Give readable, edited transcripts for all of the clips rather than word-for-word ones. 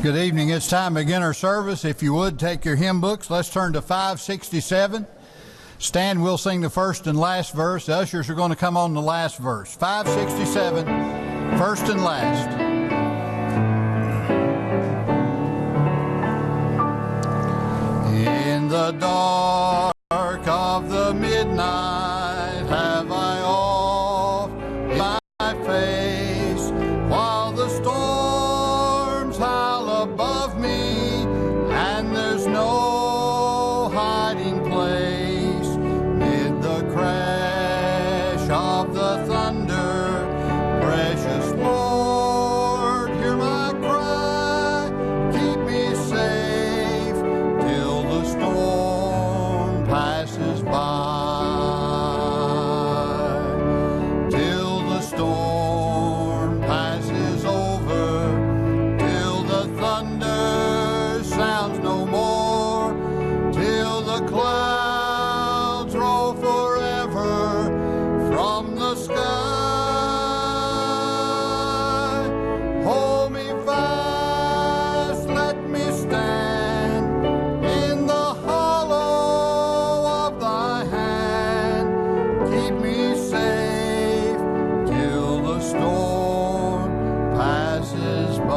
Good evening. It's time to begin our service. If you would, take your hymn books. Let's turn to 567. Stand, we'll sing the first and last verse. The ushers are going to come on the last verse. 567, first and last. In the dark of the midnight have I off my face, while the storms howl above me, and there's no hiding place. Mid the crash of the thunder, precious Lord, hear my cry, keep me safe till the storm passes by. Till the storm passes over, till the thunder sounds no more, till the clouds roll forever from the sky. Hold me fast, let me stand in the hollow of thy hand. Keep me safe till the storm passes by.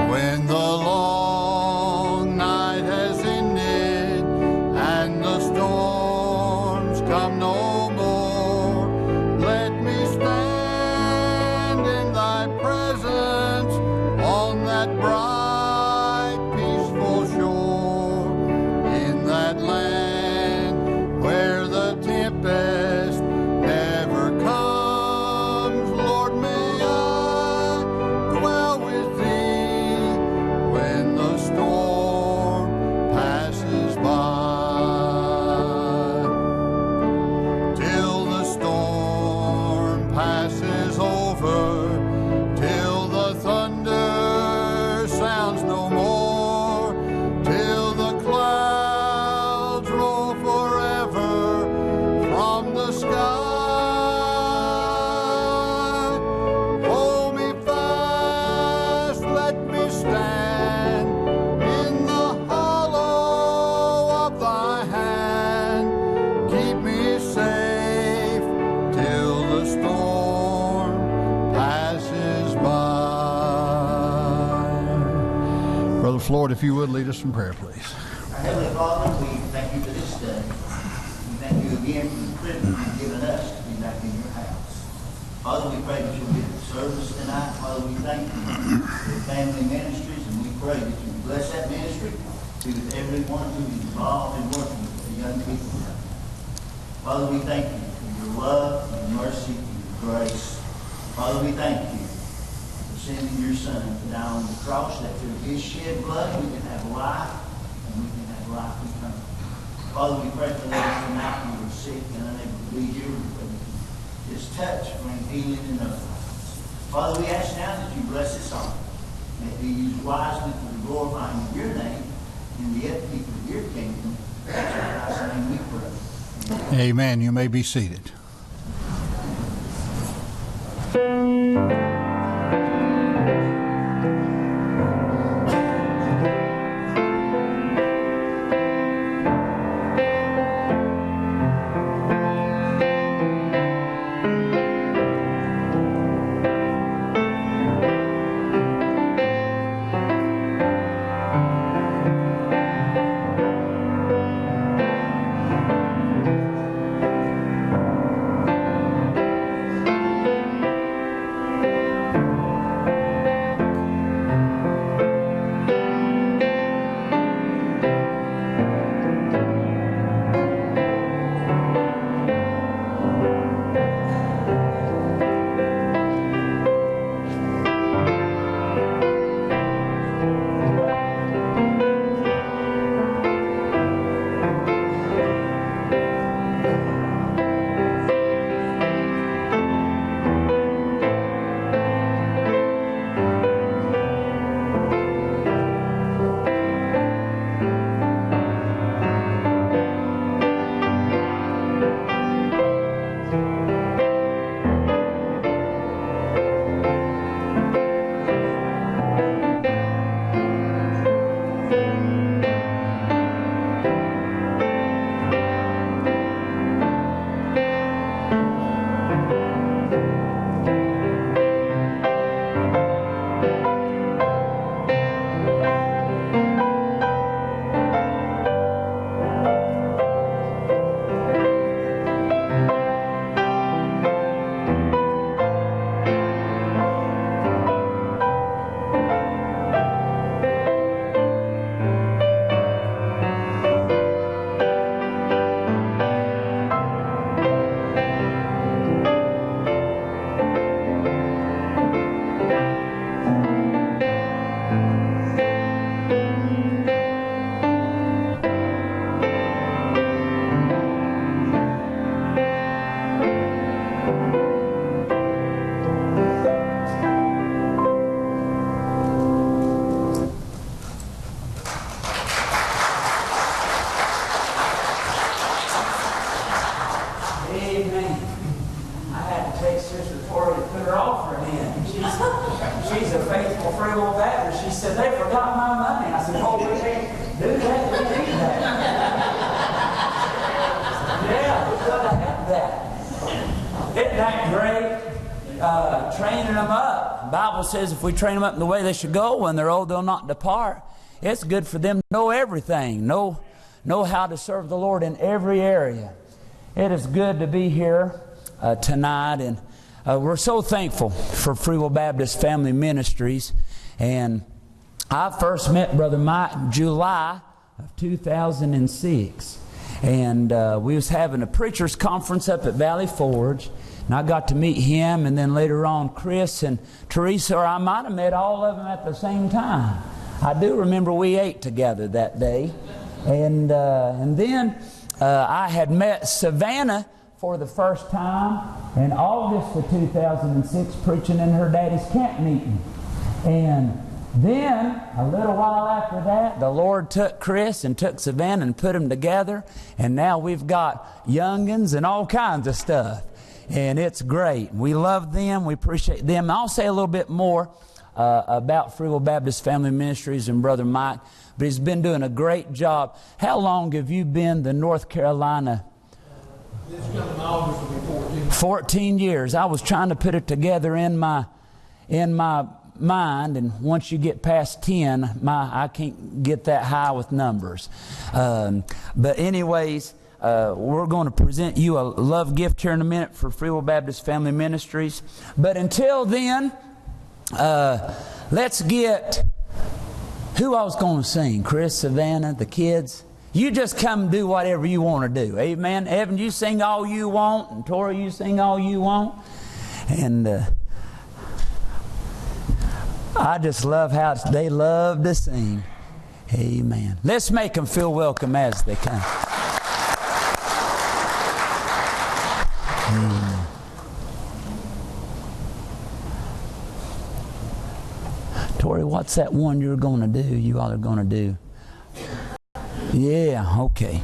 When the long night has ended and the storms come no more, let me stand in thy presence on that bright, peaceful shore, in that land where the tempest never comes. Lord, may I dwell with thee when the storm passes by. Till the storm passes over, till the thunder sounds no more, till the clouds roll forever from the sky. Hold me fast, let me stand in the hollow of thy hand. Keep me safe till the storm passes by. Brother Floyd, if you would lead us in prayer, please. Our Heavenly Father, we thank you for this day. We thank you again for the privilege you've given us to be back in your house. Father, we pray that you'll get the service tonight. Father, we thank you for the family ministries, and we pray that you bless that ministry, be with everyone who's involved in working with the young people. Father, we thank you for your love, your mercy, and your grace. Father, we thank you for sending your Son to die on the cross, that through his shed blood we can have life, and we can have life eternal. Father, we pray for those tonight who are sick and unable to be here. We pray that you just touch, bring healing in their lives. Father, we ask now that you bless this offering. May it be used wisely for the glorifying of your name and the upkeep of your kingdom. In Christ's name we pray. Amen. You may be seated. said, they forgot my money. I said, oh, we can't do that. We need that. Yeah, we gotta have that. Isn't that great? Training them up. The Bible says if we train them up in the way they should go, when they're old, they'll not depart. It's good for them to know everything, know how to serve the Lord in every area. It is good to be here tonight, and we're so thankful for Free Will Baptist Family Ministries. And I first met Brother Mike July of 2006, and we was having a preachers conference up at Valley Forge, and I got to meet him, and then later on Chris and Teresa, or I might have met all of them at the same time. I do remember we ate together that day, and then I had met Savannah for the first time in August of 2006, preaching in her daddy's camp meeting. And then, a little while after that, the Lord took Chris and took Savannah and put them together, and now we've got youngins and all kinds of stuff. And it's great. We love them. We appreciate them. I'll say a little bit more about Free Will Baptist Family Ministries and Brother Mike, but he's been doing a great job. How long have you been the North Carolina? This coming August will be 14. 14 years. I was trying to put it together in my mind, and once you get past 10, I can't get that high with numbers. But anyways, we're going to present you a love gift here in a minute for Free Will Baptist Family Ministries. But until then, let's get who I was going to sing. Chris, Savannah, the kids. You just come do whatever you want to do. Amen. Evan, you sing all you want, and Tori, you sing all you want. And I just love how they love to sing. Amen. Let's make them feel welcome as they come. Amen. Tori, what's that one you're going to do? You all are going to do? Yeah, okay.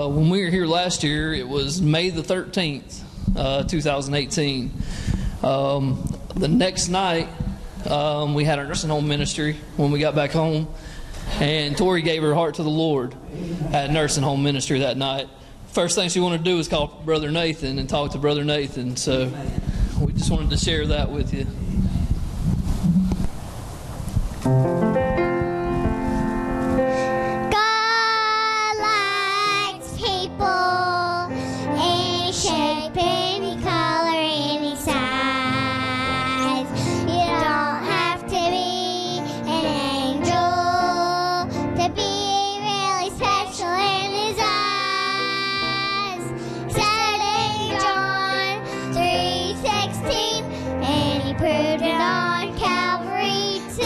When we were here last year, it was May the 13th, 2018. The next night, we had our nursing home ministry when we got back home, and Tori gave her heart to the Lord at nursing home ministry that night. First thing she wanted to do was call Brother Nathan and talk to Brother Nathan, so we just wanted to share that with you. Proved it on Calvary too.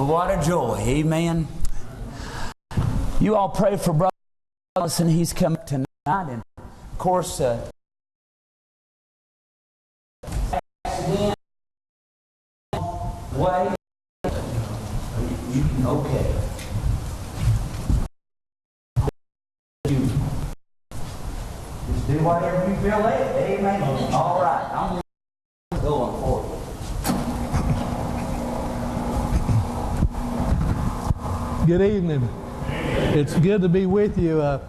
Well, what a joy. Amen. You all pray for Brother Ellison. He's coming tonight. And, of course, way. Okay. Just do whatever you feel like. Amen. All right. I'm going for it. Good evening. It's good to be with you. I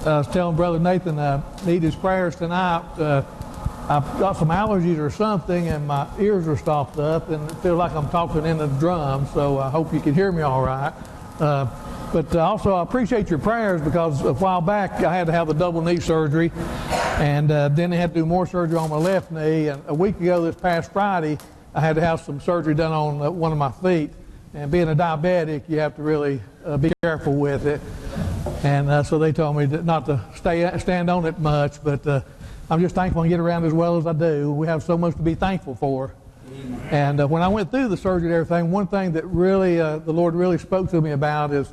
was telling Brother Nathan I need his prayers tonight. I've got some allergies or something, and my ears are stopped up, and it feels like I'm talking in a drum, so I hope you can hear me all right. But also, I appreciate your prayers, because a while back I had to have the double knee surgery, and then they had to do more surgery on my left knee, and a week ago this past Friday I had to have some surgery done on one of my feet. And being a diabetic, you have to really be careful with it. And so they told me not to stand on it much, but I'm just thankful I get around as well as I do. We have so much to be thankful for. Amen. And when I went through the surgery and everything, one thing that really the Lord really spoke to me about is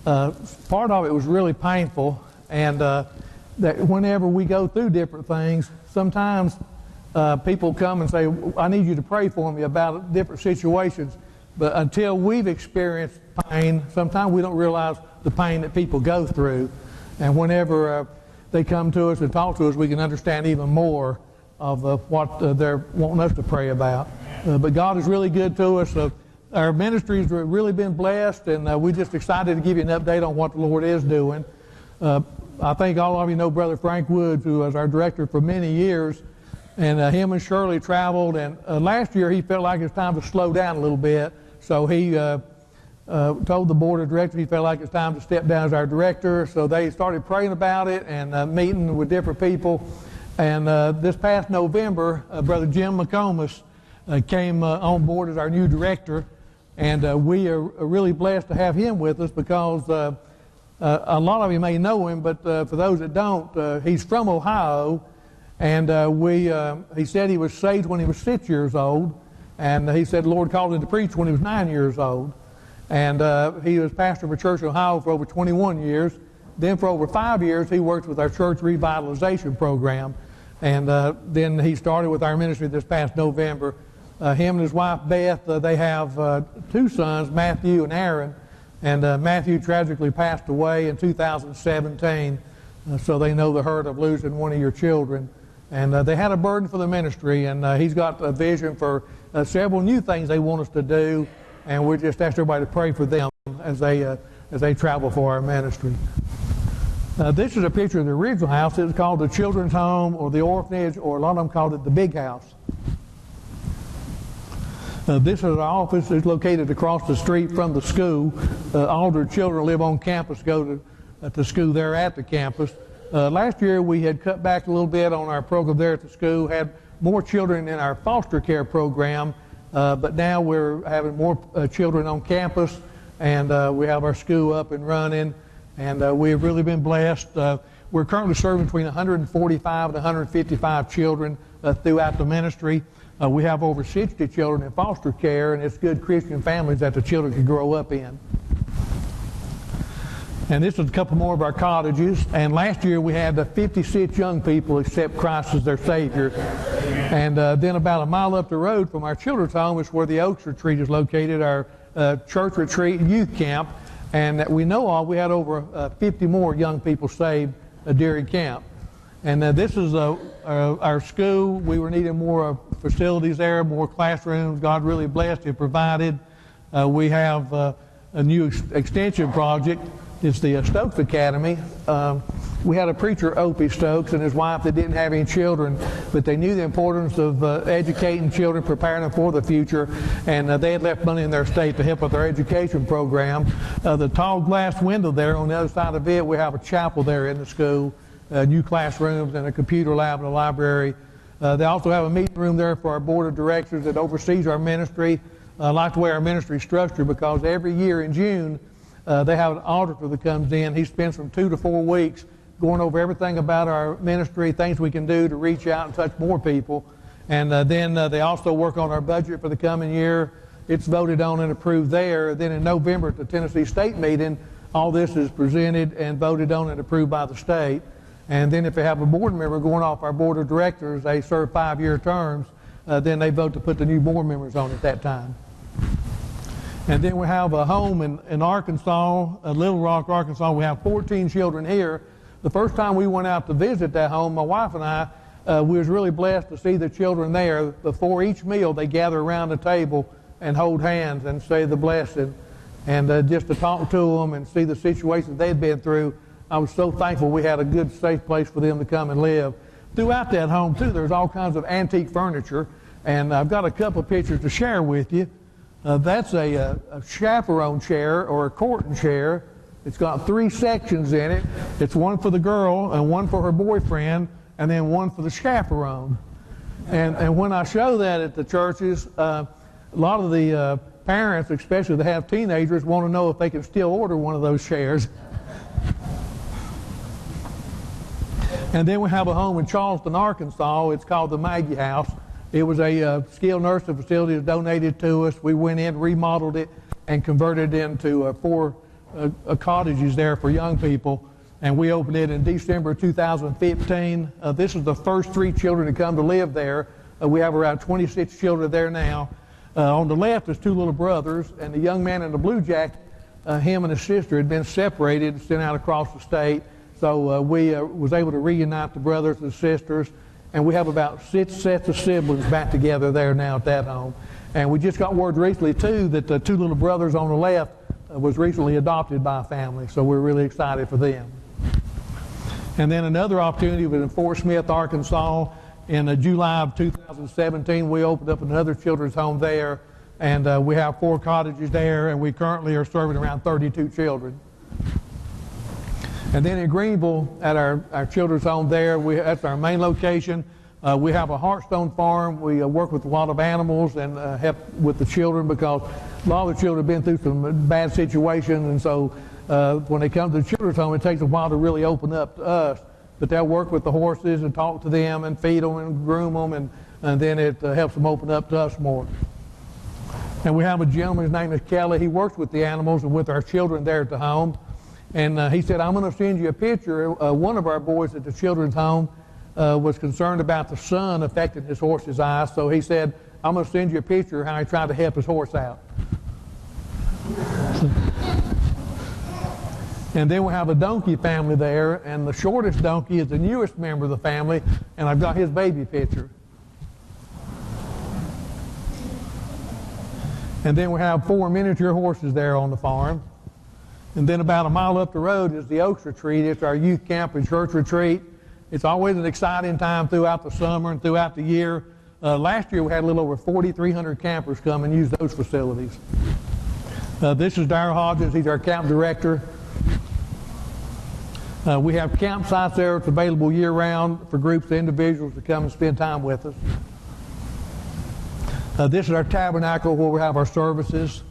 part of it was really painful, and that whenever we go through different things, sometimes people come and say, I need you to pray for me about different situations. But until we've experienced pain, sometimes we don't realize the pain that people go through. And whenever they come to us and talk to us, we can understand even more of what they're wanting us to pray about. But God is really good to us. Our ministry's really been blessed, and we're just excited to give you an update on what the Lord is doing. I think all of you know Brother Frank Woods, who was our director for many years. And him and Shirley traveled, and last year he felt like it's time to slow down a little bit. So he told the board of directors he felt like it's time to step down as our director. So they started praying about it and meeting with different people. And this past November, Brother Jim McComas came on board as our new director. And we are really blessed to have him with us, because a lot of you may know him, but for those that don't, he's from Ohio. And he said he was saved when he was 6 years old. And he said the Lord called him to preach when he was 9 years old. And he was pastor of a church in Ohio for over 21 years. Then for over 5 years, he worked with our church revitalization program. And then he started with our ministry this past November. Him and his wife, Beth, they have 2 sons, Matthew and Aaron. And Matthew tragically passed away in 2017. So they know the hurt of losing one of your children. And they had a burden for the ministry, and he's got a vision for several new things they want us to do, and we just ask everybody to pray for them as they travel for our ministry. This is a picture of the original house. It's called the Children's Home or the Orphanage, or a lot of them called it the Big House. This is our office. It's located across the street from the school. All the children live on campus, go to school there at the campus. Last year we had cut back a little bit on our program there at the school, had more children in our foster care program, but now we're having more children on campus, and we have our school up and running, and we've really been blessed. We're currently serving between 145 and 155 children throughout the ministry. We have over 60 children in foster care, and it's good Christian families that the children can grow up in. And this is a couple more of our cottages. And last year we had 56 young people accept Christ as their Savior. And then about a mile up the road from our children's home is where the Oaks Retreat is located, our church retreat and youth camp. And that we know of, we had over 50 more young people saved during camp. And this is our school. We were needing more facilities there, more classrooms. God really blessed and provided. We have a new extension project. It's the Stokes Academy. We had a preacher, Opie Stokes, and his wife that didn't have any children, but they knew the importance of educating children, preparing them for the future, and they had left money in their state to help with their education program. The tall glass window there, on the other side of it, we have a chapel there in the school, new classrooms and a computer lab and a library. They also have a meeting room there for our board of directors that oversees our ministry. I like the way our ministry is structured, because every year in June, they have an auditor that comes in. He spends from 2 to 4 weeks going over everything about our ministry, things we can do to reach out and touch more people. And then they also work on our budget for the coming year. it's voted on and approved there. Then in November at the Tennessee State meeting, all this is presented and voted on and approved by the state. And then if they have a board member going off our board of directors, they serve 5-year terms, then they vote to put the new board members on at that time. And then we have a home in Arkansas, Little Rock, Arkansas. We have 14 children here. The first time we went out to visit that home, my wife and I, we was really blessed to see the children there. Before each meal, they gather around the table and hold hands and say the blessing. And just to talk to them and see the situations they'd been through, I was so thankful we had a good, safe place for them to come and live. Throughout that home, too, there's all kinds of antique furniture, and I've got a couple of pictures to share with you. That's a chaperone chair or a courting chair. It's got 3 sections in it. It's one for the girl and one for her boyfriend, and then one for the chaperone. And when I show that at the churches, a lot of the parents, especially that have teenagers, want to know if they can still order one of those chairs. And then we have a home in Charleston, Arkansas. It's called the Maggie House. It was a skilled nursing facility that was donated to us. We went in, remodeled it, and converted it into 4 cottages there for young people. And we opened it in December 2015. This is the first 3 children to come to live there. We have around 26 children there now. On the left is 2 little brothers, and the young man in the blue jacket, him and his sister had been separated and sent out across the state. So we was able to reunite the brothers and sisters, and we have about 6 sets of siblings back together there now at that home. And we just got word recently, too, that the 2 little brothers on the left was recently adopted by a family, so we're really excited for them. And then another opportunity was in Fort Smith, Arkansas. In July of 2017, we opened up another children's home there, and we have 4 cottages there, and we currently are serving around 32 children. And then in Greenville, at our children's home there, that's our main location. We have a Hearthstone farm. We work with a lot of animals and help with the children because a lot of the children have been through some bad situations, and so when they come to the children's home, it takes a while to really open up to us. But they'll work with the horses and talk to them and feed them and groom them, and then it helps them open up to us more. And we have a gentleman, his name is Kelly. He works with the animals and with our children there at the home. And he said, I'm going to send you a picture. One of our boys at the children's home was concerned about the sun affecting his horse's eyes. So he said, I'm going to send you a picture of how he tried to help his horse out. And then we have a donkey family there, and the shortest donkey is the newest member of the family, and I've got his baby picture. And then we have 4 miniature horses there on the farm. And then about a mile up the road is the Oaks Retreat. It's our youth camp and church retreat. It's always an exciting time throughout the summer and throughout the year. Last year we had a little over 4,300 campers come and use those facilities. This is Darryl Hodges. He's our camp director. We have campsites there. It's available year-round for groups of individuals to come and spend time with us. This is our tabernacle where we have our services.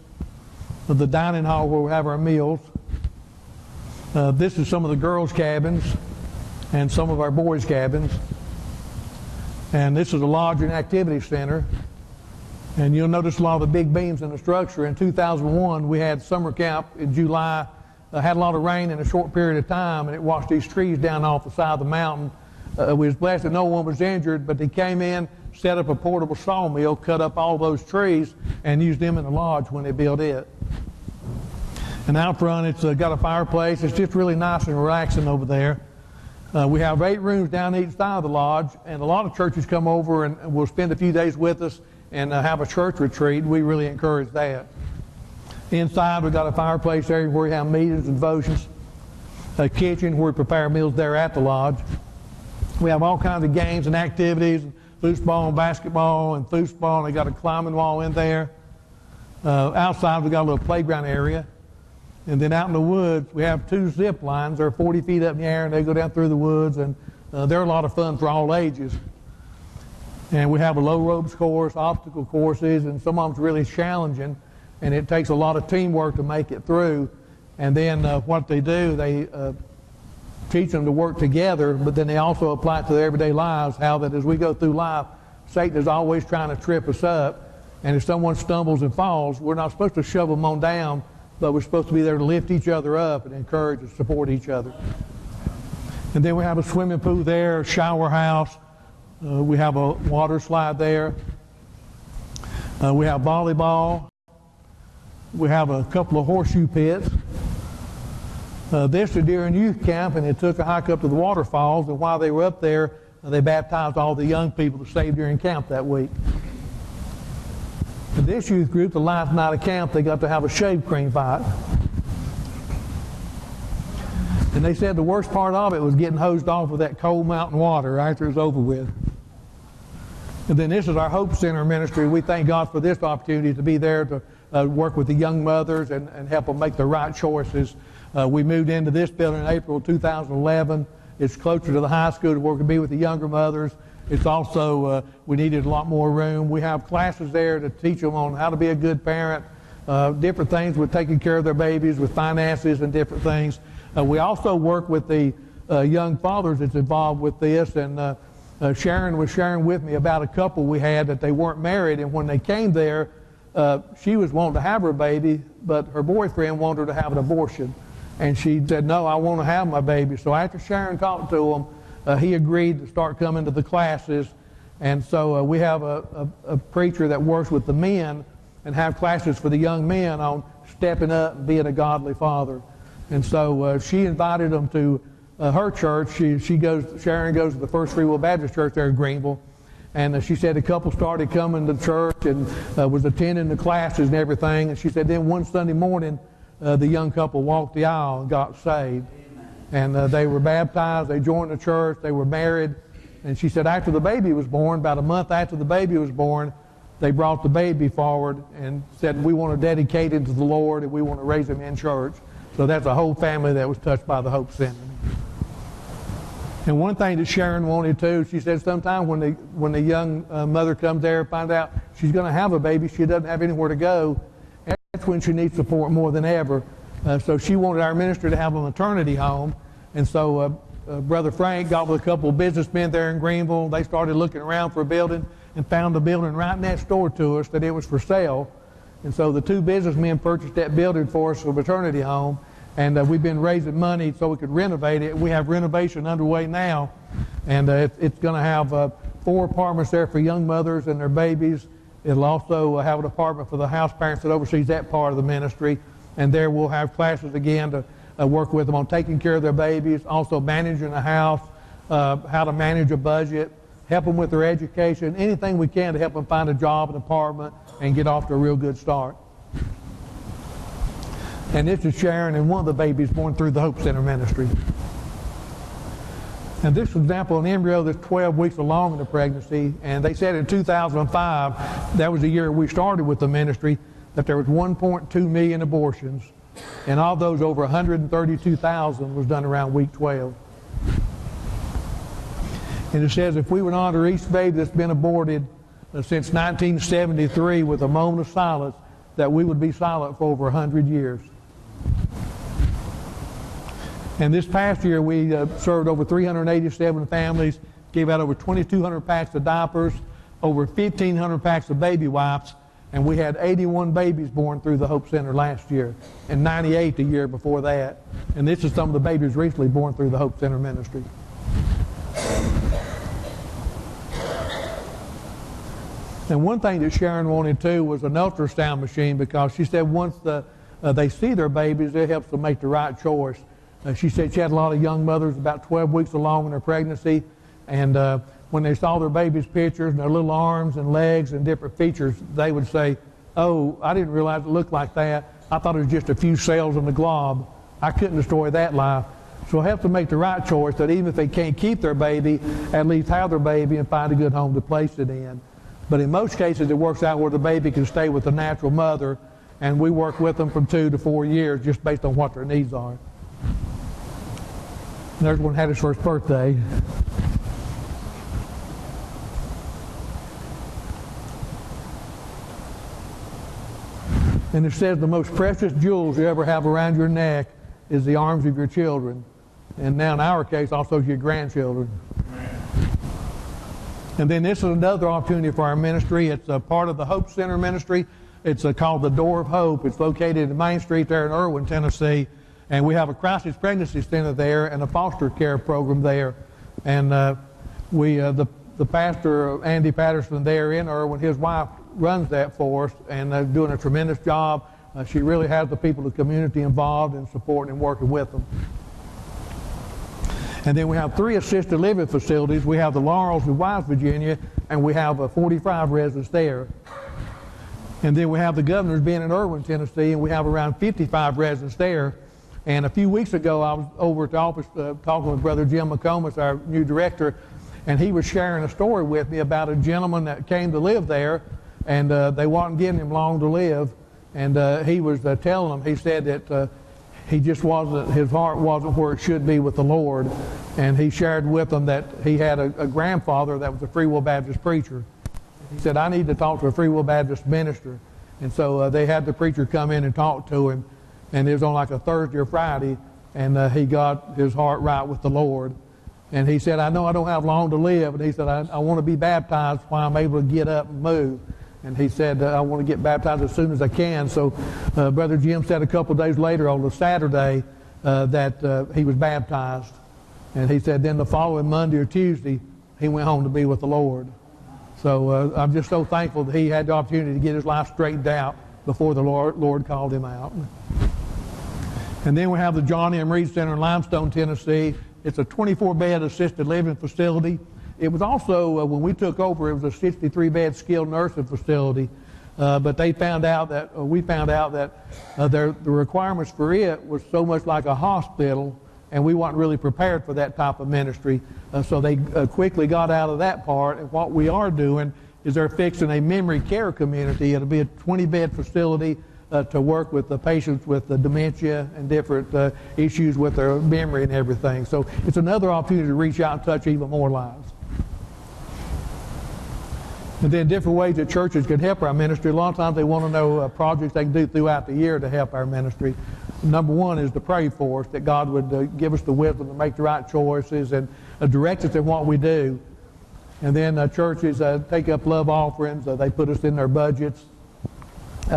The dining hall where we have our meals. This is some of the girls' cabins and some of our boys' cabins. And this is a lodge and activity center. And you'll notice a lot of the big beams in the structure. In 2001, we had summer camp in July. Had a lot of rain in a short period of time, and it washed these trees down off the side of the mountain. We was blessed that no one was injured, but they came in, set up a portable sawmill, cut up all those trees, and used them in the lodge when they built it. And out front, it's got a fireplace. It's just really nice and relaxing over there. We have 8 rooms down each side of the lodge, and a lot of churches come over and will spend a few days with us and have a church retreat. We really encourage that. Inside, we've got a fireplace area where we have meetings and devotions. A kitchen where we prepare meals there at the lodge. We have all kinds of games and activities, foosball and basketball and foosball, and they got a climbing wall in there. Outside, we've got a little playground area. And then out in the woods, we have 2 zip lines. They're 40 feet up in the air, and they go down through the woods, and they're a lot of fun for all ages. And we have a low ropes course, obstacle courses, and some of them's really challenging, and it takes a lot of teamwork to make it through. And then what they do, they teach them to work together, but then they also apply it to their everyday lives, how that as we go through life, Satan is always trying to trip us up. And if someone stumbles and falls, we're not supposed to shove them on down, but we're supposed to be there to lift each other up and encourage and support each other. And then we have a swimming pool there, a shower house. We have a water slide there. We have volleyball. We have a couple of horseshoe pits. This was during youth camp, and they took a hike up to the waterfalls, and while they were up there, they baptized all the young people that stayed during camp that week. And this youth group, the last night of camp, they got to have a shave cream fight. And they said the worst part of it was getting hosed off with that cold mountain water after it was over with. And then this is our Hope Center ministry. We thank God for this opportunity to be there to work with the young mothers and help them make the right choices. We moved into this building in April 2011. It's closer to the high school to where we can be with the younger mothers. It's also, we needed a lot more room. We have classes there to teach them on how to be a good parent, different things with taking care of their babies, with finances and different things. We also work with the young fathers that's involved with this, and Sharon was sharing with me about a couple we had that they weren't married, and when they came there, she was wanting to have her baby, but her boyfriend wanted her to have an abortion. And she said, no, I want to have my baby. So after Sharon talked to him, he agreed to start coming to the classes. And so we have a preacher that works with the men and have classes for the young men on stepping up and being a godly father. And so she invited them to her church. Sharon goes to the First Free Will Baptist Church there in Greenville. And she said a couple started coming to church and was attending the classes and everything. And she said then one Sunday morning, the young couple walked the aisle and got saved. And they were baptized, they joined the church, they were married. And she said after the baby was born, about a month after the baby was born, they brought the baby forward and said, we want to dedicate him to the Lord and we want to raise him in church. So that's a whole family that was touched by the Hope Center. And one thing that Sharon wanted too, she said sometime when the young mother comes there and finds out she's going to have a baby, she doesn't have anywhere to go, that's when she needs support more than ever. So she wanted our ministry to have a maternity home. And so Brother Frank got with a couple of businessmen there in Greenville. They started looking around for a building and found a building right next door to us that it was for sale. And so the two businessmen purchased that building for us for a maternity home. And we've been raising money so we could renovate it. We have renovation underway now. And it's going to have 4 apartments there for young mothers and their babies. It'll also have an apartment for the house parents that oversees that part of the ministry. And there we'll have classes again to work with them on taking care of their babies, also managing a house, how to manage a budget, help them with their education, anything we can to help them find a job, an apartment, and get off to a real good start. And this is Sharon and one of the babies born through the Hope Center ministry. And this is an example of an embryo that's 12 weeks along in the pregnancy. And they said in 2005, that was the year we started with the ministry, that there was 1.2 million abortions. And of those, over 132,000 was done around week 12. And it says if we would honor each baby that's been aborted since 1973 with a moment of silence, that we would be silent for over 100 years. And this past year, we served over 387 families, gave out over 2,200 packs of diapers, over 1,500 packs of baby wipes, and we had 81 babies born through the Hope Center last year, and 98 the year before that. And this is some of the babies recently born through the Hope Center ministry. And one thing that Sharon wanted too was an ultrasound machine, because she said once they see their babies, it helps them make the right choice. She said she had a lot of young mothers about 12 weeks along in their pregnancy, and when they saw their baby's pictures and their little arms and legs and different features, they would say, oh, I didn't realize it looked like that. I thought it was just a few cells in the glob. I couldn't destroy that life. So it helps them make the right choice, that even if they can't keep their baby, at least have their baby and find a good home to place it in. But in most cases, it works out where the baby can stay with the natural mother, and we work with them from 2 to 4 years just based on what their needs are. There's one had his first birthday. And it says the most precious jewels you ever have around your neck is the arms of your children. And now in our case, also your grandchildren. And then this is another opportunity for our ministry. It's a part of the Hope Center ministry. It's called the Door of Hope. It's located in Main Street there in Irwin, Tennessee. And we have a crisis pregnancy center there and a foster care program there. And the pastor, Andy Patterson, there in Irwin, his wife runs that for us, and they're doing a tremendous job. She really has the people of the community involved in supporting and working with them. And then we have 3 assisted living facilities. We have the Laurels in West Virginia, and we have 45 residents there. And then we have the Governor's Bend in Irwin, Tennessee, and we have around 55 residents there. And a few weeks ago, I was over at the office talking with Brother Jim McComas, our new director, and he was sharing a story with me about a gentleman that came to live there, and they wasn't giving him long to live. And he was telling them, he said that he just wasn't, his heart wasn't where it should be with the Lord. And he shared with them that he had a grandfather that was a Free Will Baptist preacher. He said, I need to talk to a Free Will Baptist minister. And so they had the preacher come in and talk to him. And it was on like a Thursday or Friday. And he got his heart right with the Lord. And he said, I know I don't have long to live. And he said, I want to be baptized while I'm able to get up and move. And he said, I want to get baptized as soon as I can. So Brother Jim said a couple of days later on the Saturday that he was baptized. And he said then the following Monday or Tuesday, he went home to be with the Lord. So I'm just so thankful that he had the opportunity to get his life straightened out before the Lord called him out. And then we have the Johnny M. Reed Center in Limestone, Tennessee. It's a 24-bed assisted living facility. It was also, when we took over, it was a 63-bed skilled nursing facility. But they found out that, we found out that the requirements for it was so much like a hospital, and we weren't really prepared for that type of ministry. So they quickly got out of that part. And what we are doing is they're fixing a memory care community. It'll be a 20-bed facility to work with the patients with the dementia and different issues with their memory and everything. So it's another opportunity to reach out and touch even more lives. And then different ways that churches can help our ministry. A lot of times they want to know projects they can do throughout the year to help our ministry. Number one is to pray for us, that God would give us the wisdom to make the right choices and direct us in what we do. And then churches take up love offerings. They put us in their budgets.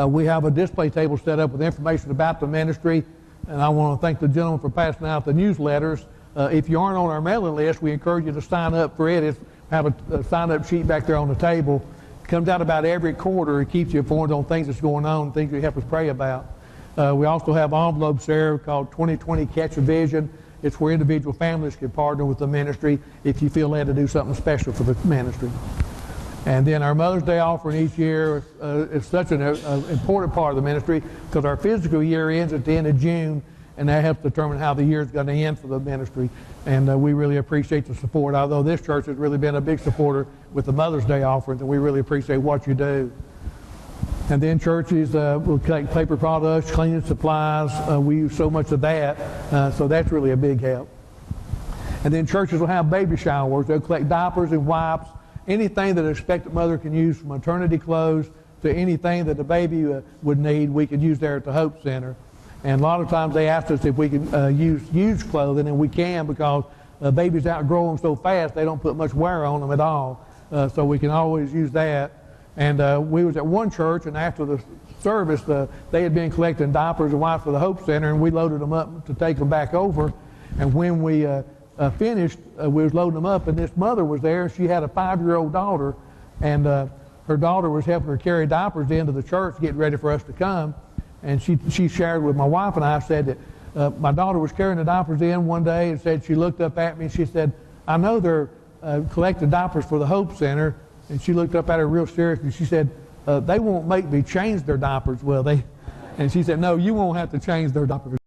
We have a display table set up with information about the ministry. And I want to thank the gentleman for passing out the newsletters. If you aren't on our mailing list, we encourage you to sign up for it. Have a sign-up sheet back there on the table. It comes out about every quarter. It keeps you informed on things that's going on, things you help us pray about. We also have envelopes there called 2020 Catch a Vision. It's where individual families can partner with the ministry if you feel led to do something special for the ministry. And then our Mother's Day offering each year is such an important part of the ministry because our physical year ends at the end of June, and that helps determine how the year is going to end for the ministry. And we really appreciate the support, although this church has really been a big supporter with the Mother's Day offerings, and we really appreciate what you do. And then churches will collect paper products, cleaning supplies. We use so much of that, so that's really a big help. And then churches will have baby showers. They'll collect diapers and wipes, anything that an expectant mother can use, from maternity clothes to anything that the baby would need, we can use there at the Hope Center. And a lot of times they ask us if we can use used clothing, and we can because babies outgrow them so fast they don't put much wear on them at all. So we can always use that. And we was at one church, and after the service, they had been collecting diapers and wipes for the Hope Center, and we loaded them up to take them back over. And when we finished, we was loading them up, and this mother was there. She had a 5-year-old daughter, and her daughter was helping her carry diapers into the church, getting ready for us to come. And she shared with my wife and I, said that my daughter was carrying the diapers in one day, and said she looked up at me and she said, I know they're collecting diapers for the Hope Center. And she looked up at her real seriously. She said, they won't make me change their diapers, will they? And she said, no, you won't have to change their diapers.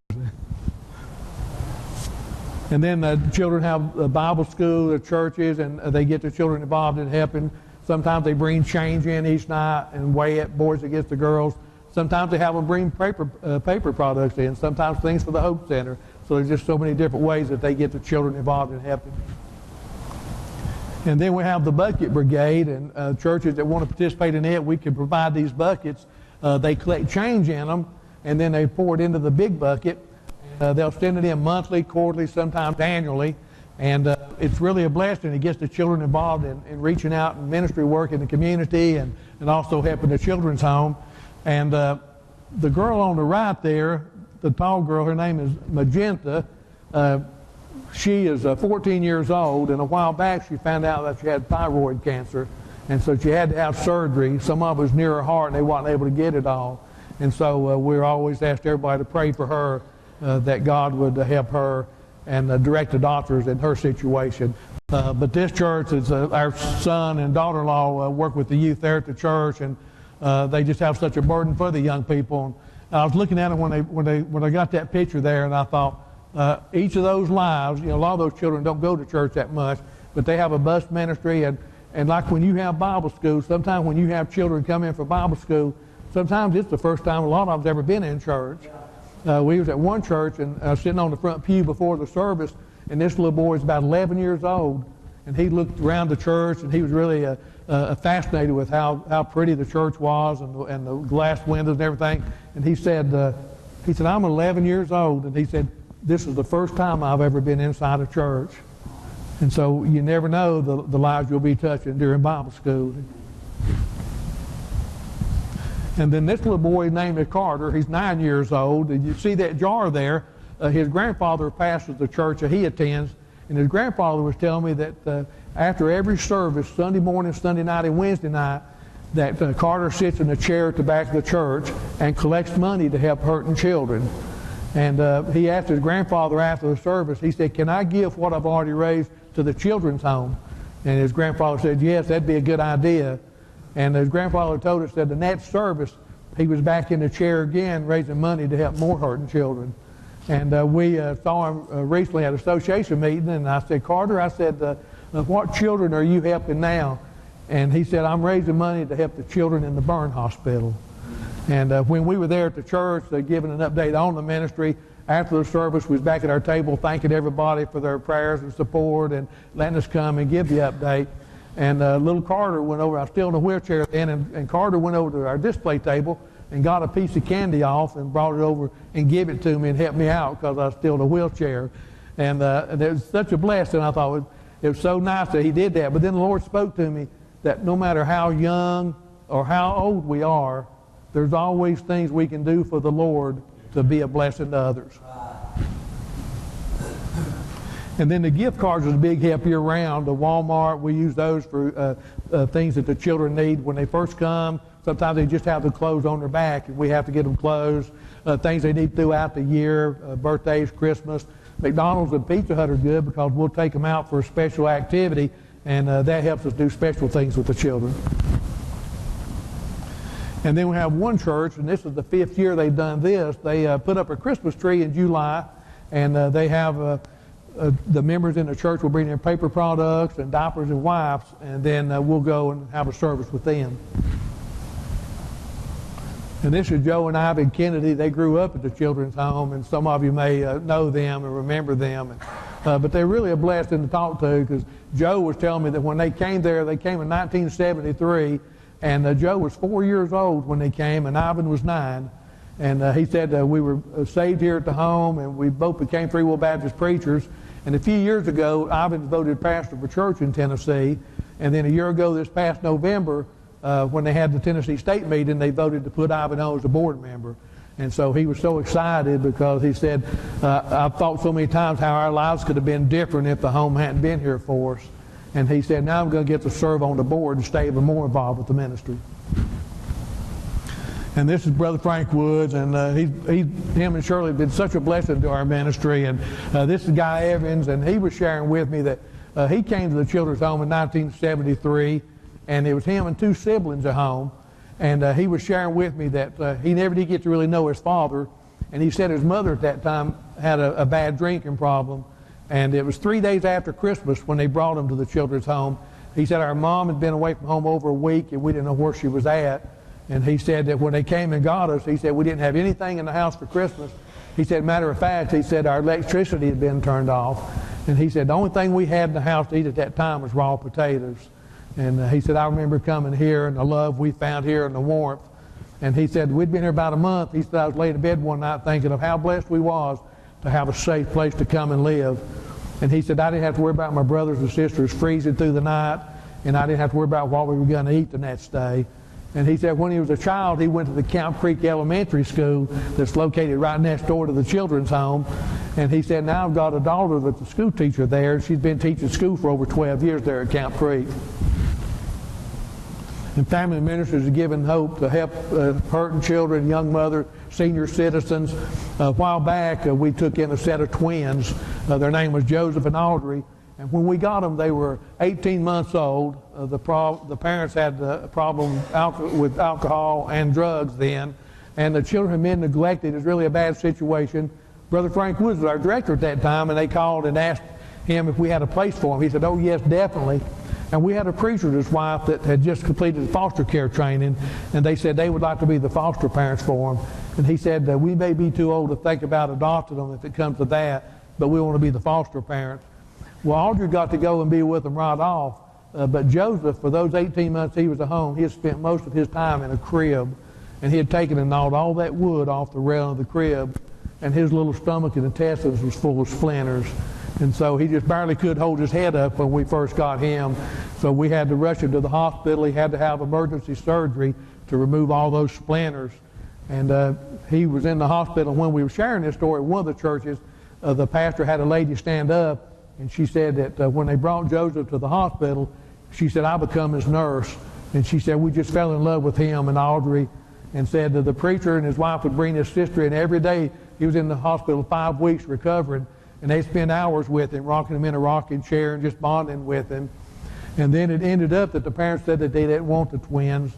And then children have a Bible school at churches, and they get the children involved in helping. Sometimes they bring change in each night and weigh it, boys against the girls. Sometimes they have them bring paper products in, sometimes things for the Hope Center. So there's just so many different ways that they get the children involved in helping. And then we have the bucket brigade, and churches that want to participate in it, we can provide these buckets. They collect change in them, and then they pour it into the big bucket. They'll send it in monthly, quarterly, sometimes annually. And it's really a blessing. It gets the children involved in reaching out and ministry work in the community, and also helping the children's home. And the girl on the right there, the tall girl, her name is Magenta. She is 14 years old, and a while back she found out that she had thyroid cancer, and so she had to have surgery. Some of it was near her heart, and they weren't able to get it all. And so we're always asked everybody to pray for her, that God would help her and direct the doctors in her situation. But this church is our son and daughter-in-law work with the youth there at the church, and they just have such a burden for the young people. And I was looking at it when I got that picture there, and I thought, each of those lives, a lot of those children don't go to church that much, but they have a bus ministry, and like when you have Bible school, sometimes when you have children come in for Bible school, sometimes it's the first time a lot of them's ever been in church. We was at one church and sitting on the front pew before the service, and this little boy is about 11 years old, and he looked around the church, and he was really fascinated with how pretty the church was, and the glass windows and everything. And he said, I'm 11 years old, and he said, this is the first time I've ever been inside a church. And so you never know the lives you'll be touching during Bible school. And then this little boy named Carter, he's 9 years old, and you see that jar there. His grandfather pastors the church that he attends, and his grandfather was telling me that after every service, Sunday morning, Sunday night, and Wednesday night, that Carter sits in a chair at the back of the church and collects money to help hurting children. And he asked his grandfather after the service, he said, can I give what I've already raised to the children's home? And his grandfather said, yes, that'd be a good idea. And his grandfather told us that the next service, he was back in the chair again, raising money to help more hurting children. And we saw him recently at an association meeting, and I said, Carter, I said, what children are you helping now? And he said, I'm raising money to help the children in the burn hospital. And when we were there at the church, giving an update on the ministry, after the service, we was back at our table thanking everybody for their prayers and support and letting us come and give the update. And little Carter went over, I was still in a wheelchair then, and Carter went over to our display table and got a piece of candy off and brought it over and gave it to me and helped me out because I was still in a wheelchair. And it was such a blessing. I thought it was so nice that he did that. But then the Lord spoke to me that no matter how young or how old we are, there's always things we can do for the Lord to be a blessing to others. And then the gift cards is a big help year round. The Walmart, we use those for things that the children need when they first come. Sometimes they just have the clothes on their back, and we have to get them clothes. Things they need throughout the year, birthdays, Christmas. McDonald's and Pizza Hut are good because we'll take them out for a special activity, and that helps us do special things with the children. And then we have one church, and this is the 5th year they've done this. They put up a Christmas tree in July, and they have the members in the church will bring in paper products and diapers and wipes, and then we'll go and have a service with them. And this is Joe and Ivan Kennedy. They grew up at the children's home, and some of you may know them and remember them. But they're really a blessing to talk to, because Joe was telling me that when they came there, they came in 1973, and Joe was 4 years old when they came, and Ivan was 9. And he said we were saved here at the home, and we both became Free Will Baptist preachers. And a few years ago, Ivan voted pastor for church in Tennessee. And then a year ago, this past November, when they had the Tennessee State meeting, they voted to put Ivan on as a board member. And so he was so excited because he said, I've thought so many times how our lives could have been different if the home hadn't been here for us. And he said, now I'm going to get to serve on the board and stay even more involved with the ministry. And this is Brother Frank Woods, and him and Shirley have been such a blessing to our ministry. And this is Guy Evans, and he was sharing with me that he came to the children's home in 1973, and it was him and 2 siblings at home. And he was sharing with me that he never did get to really know his father, and he said his mother at that time had a bad drinking problem. And it was 3 days after Christmas when they brought him to the children's home. He said our mom had been away from home over a week, and we didn't know where she was at. And he said that when they came and got us, he said we didn't have anything in the house for Christmas. He said, matter of fact, he said our electricity had been turned off. And he said the only thing we had in the house to eat at that time was raw potatoes. And he said, I remember coming here and the love we found here and the warmth. And he said, we'd been here about a month. He said, I was laying in bed one night thinking of how blessed we was to have a safe place to come and live. And he said, I didn't have to worry about my brothers and sisters freezing through the night, and I didn't have to worry about what we were going to eat the next day. And he said when he was a child, he went to the Camp Creek Elementary School that's located right next door to the children's home. And he said, now I've got a daughter that's a school teacher there. She's been teaching school for over 12 years there at Camp Creek. And family ministers are giving hope to help hurting children, young mothers, senior citizens. A while back, we took in a set of twins. Their name was Joseph and Audrey. And when we got them, they were 18 months old. The parents had a problem with alcohol and drugs then. And the children had been neglected. It was really a bad situation. Brother Frank Woods was our director at that time, and they called and asked him if we had a place for him. He said, oh, yes, definitely. And we had a preacher and his wife that had just completed foster care training, and they said they would like to be the foster parents for him. And he said, we may be too old to think about adopting them if it comes to that, but we want to be the foster parents. Well, Audrey got to go and be with them right off, but Joseph, for those 18 months he was at home, he had spent most of his time in a crib, and he had taken and gnawed all that wood off the rail of the crib, and his little stomach and intestines was full of splinters. And so he just barely could hold his head up when we first got him. So we had to rush him to the hospital. He had to have emergency surgery to remove all those splinters. And he was in the hospital. When we were sharing this story at one of the churches, the pastor had a lady stand up, and she said that when they brought Joseph to the hospital, she said, I become his nurse. And she said, we just fell in love with him and Audrey, and said that the preacher and his wife would bring his sister in every day. He was in the hospital 5 weeks recovering, and they spent hours with him, rocking him in a rocking chair and just bonding with him. And then it ended up that the parents said that they didn't want the twins,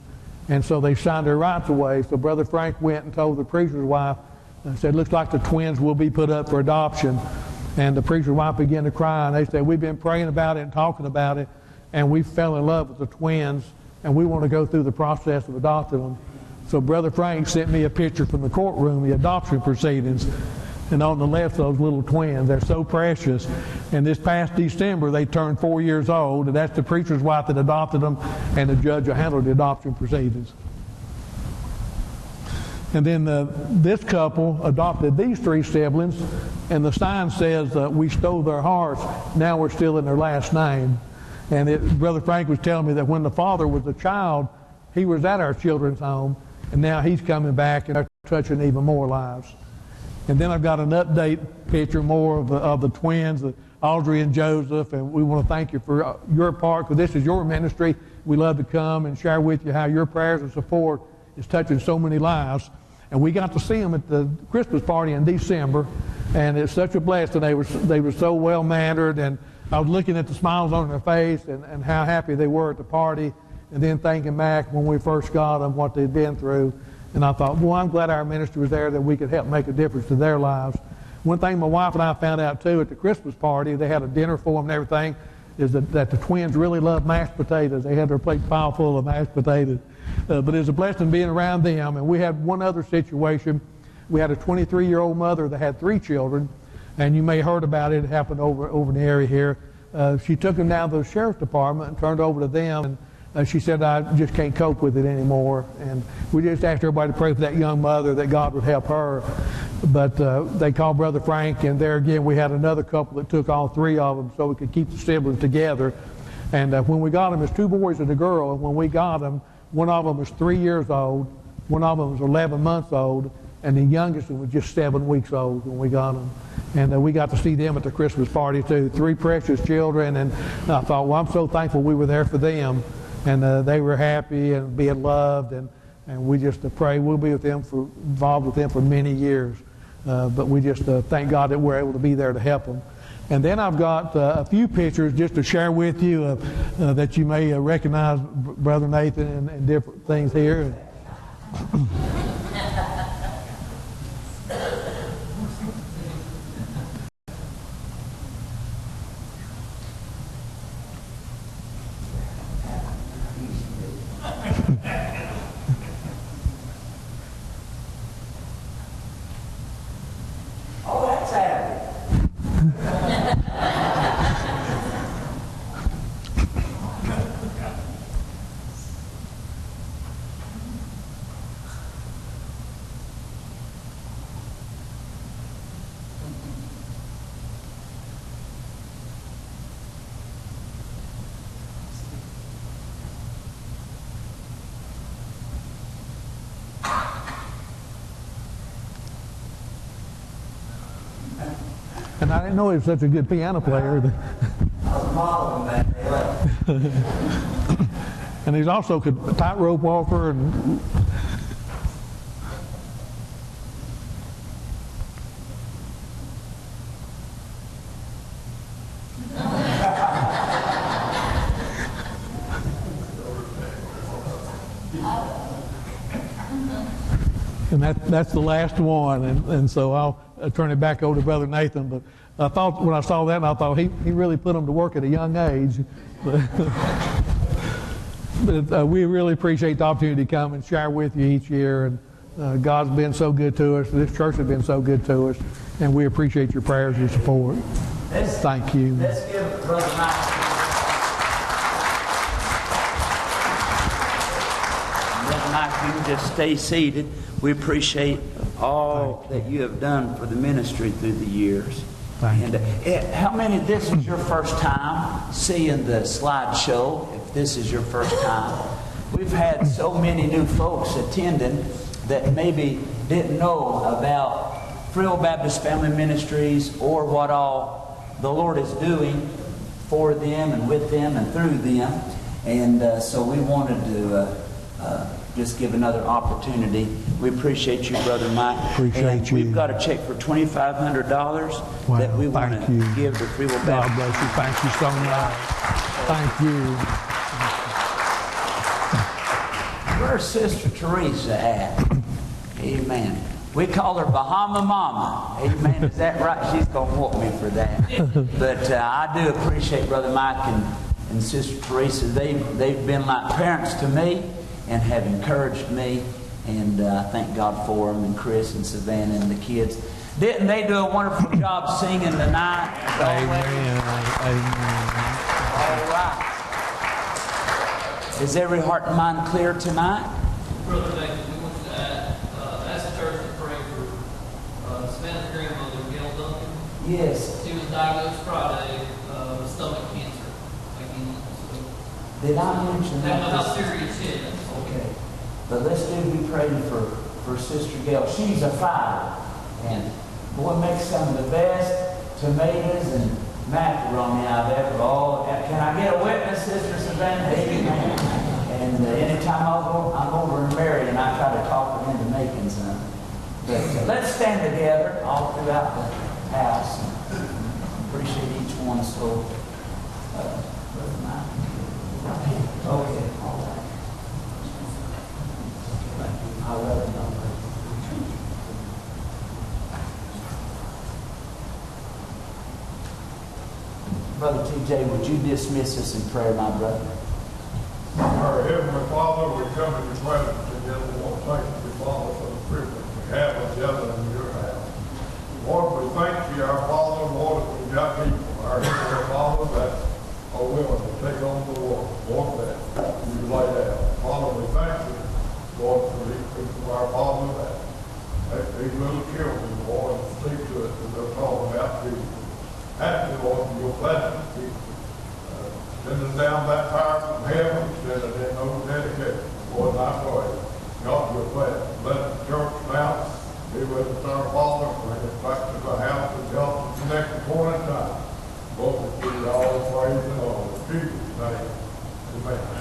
and so they signed their rights away. So Brother Frank went and told the preacher's wife, and said, looks like the twins will be put up for adoption. And the preacher's wife began to cry, and they said, we've been praying about it and talking about it, and we fell in love with the twins, and we want to go through the process of adopting them. So Brother Frank sent me a picture from the courtroom, the adoption proceedings, and on the left, those little twins. They're so precious. And this past December, they turned 4 years old, and that's the preacher's wife that adopted them, and the judge who handled the adoption proceedings. And then this couple adopted these 3 siblings, and the sign says, we stole their hearts, now we're stealing their last name. And Brother Frank was telling me that when the father was a child, he was at our children's home, and now he's coming back and they're touching even more lives. And then I've got an update picture more of the twins, Audrey and Joseph, and we want to thank you for your part, because this is your ministry. We love to come and share with you how your prayers and support is touching so many lives. And we got to see them at the Christmas party in December, and it's such a blessing. They were so well-mannered, and I was looking at the smiles on their face and how happy they were at the party, and then thinking back when we first got them, what they'd been through. And I thought, well, I'm glad our ministry was there, that we could help make a difference to their lives. One thing my wife and I found out, too, at the Christmas party, they had a dinner for them and everything, is that the twins really love mashed potatoes. They had their plate pile full of mashed potatoes. But it was a blessing being around them. And we had one other situation. We had a 23-year-old mother that had 3 children, and you may have heard about it. It happened over in the area here. She took them down to the sheriff's department and turned over to them. And she said, I just can't cope with it anymore. And we just asked everybody to pray for that young mother, that God would help her. But they called Brother Frank, and there again we had another couple that took all 3 of them so we could keep the siblings together. And when we got them, it's 2 boys and a girl. And when we got them, one of them was 3 years old, one of them was 11 months old, and the youngest one was just 7 weeks old when we got them. And we got to see them at the Christmas party too. 3 precious children, and I thought, well, I'm so thankful we were there for them. And they were happy and being loved, and we just pray we'll be with them involved with them for many years. But we just thank God that we're able to be there to help them. And then I've got a few pictures just to share with you that you may recognize Brother Nathan and different things here. And I didn't know he was such a good piano player. I was modeling that day. And he's also a tightrope walker. And and that's the last one, and so I'll turn it back over to Brother Nathan. But I thought, when I saw that, I thought he really put them to work at a young age. But we really appreciate the opportunity to come and share with you each year. And God's been so good to us. This church has been so good to us, and we appreciate your prayers, your support. Thank you. Let's give Brother Mike. Brother Mike, you can just stay seated. We appreciate all that you have done for the ministry through the years. Thank you. How many, this is your first time seeing the slideshow, if this is your first time. We've had so many new folks attending that maybe didn't know about Free Will Baptist Family Ministries or what all the Lord is doing for them and with them and through them. And so we wanted to just give another opportunity. We appreciate you, Brother Mike. Appreciate you. We've got a check for $2,500 that we want to give to Free Will Baptist. God bless you. Thank you so much. Thank you. Where's Sister Teresa at? Amen. We call her Bahama Mama. Amen. Is that right? She's going to whoop me for that. But I do appreciate Brother Mike and Sister Teresa. They've been like parents to me and have encouraged me. And I thank God for them, and Chris and Savannah and the kids. Didn't they do a wonderful job singing tonight? Amen. Amen. All right. Is every heart and mind clear tonight? Brother Nathan, we want you to ask the church to pray for Savannah's grandmother, Gail Duncan. Yes. She was diagnosed Friday with stomach cancer. Did I mention I don't know that? how serious it is. Okay. But let's do be praying for Sister Gail. She's a fighter. And boy, makes some of the best tomatoes and macaroni I've ever. Oh, can I get a witness, Sister Savannah? Amen. And anytime I'm over in Marion, I try to talk them into making some. But let's stand together all throughout the house. Appreciate each one. So, Brother Mike. Okay, all right. I love you. Brother TJ, would you dismiss us in prayer, my brother? Our Heavenly Father, we come in your presence together. We want to thank you, Father, for the privilege we have of gathering in your house. Lord, we thank you, our Father, Lord, that we've got people, our Heavenly Father, that are willing to take on the work, Lord, that you laid out. Father, we thank you, Lord, for these people, our Father, that these little children, Lord, speak to us as they're talking about Jesus. Ask you, Lord, for your blessing, Jesus. Send us down that fire from heaven, send us in those dedicated. Lord, I pray. God, your blessing. Bless the church now. Be with us, our Father. Bring us back to the house and help us connect the point in time. Lord, we give you all the praise and all. In Jesus' name. Amen.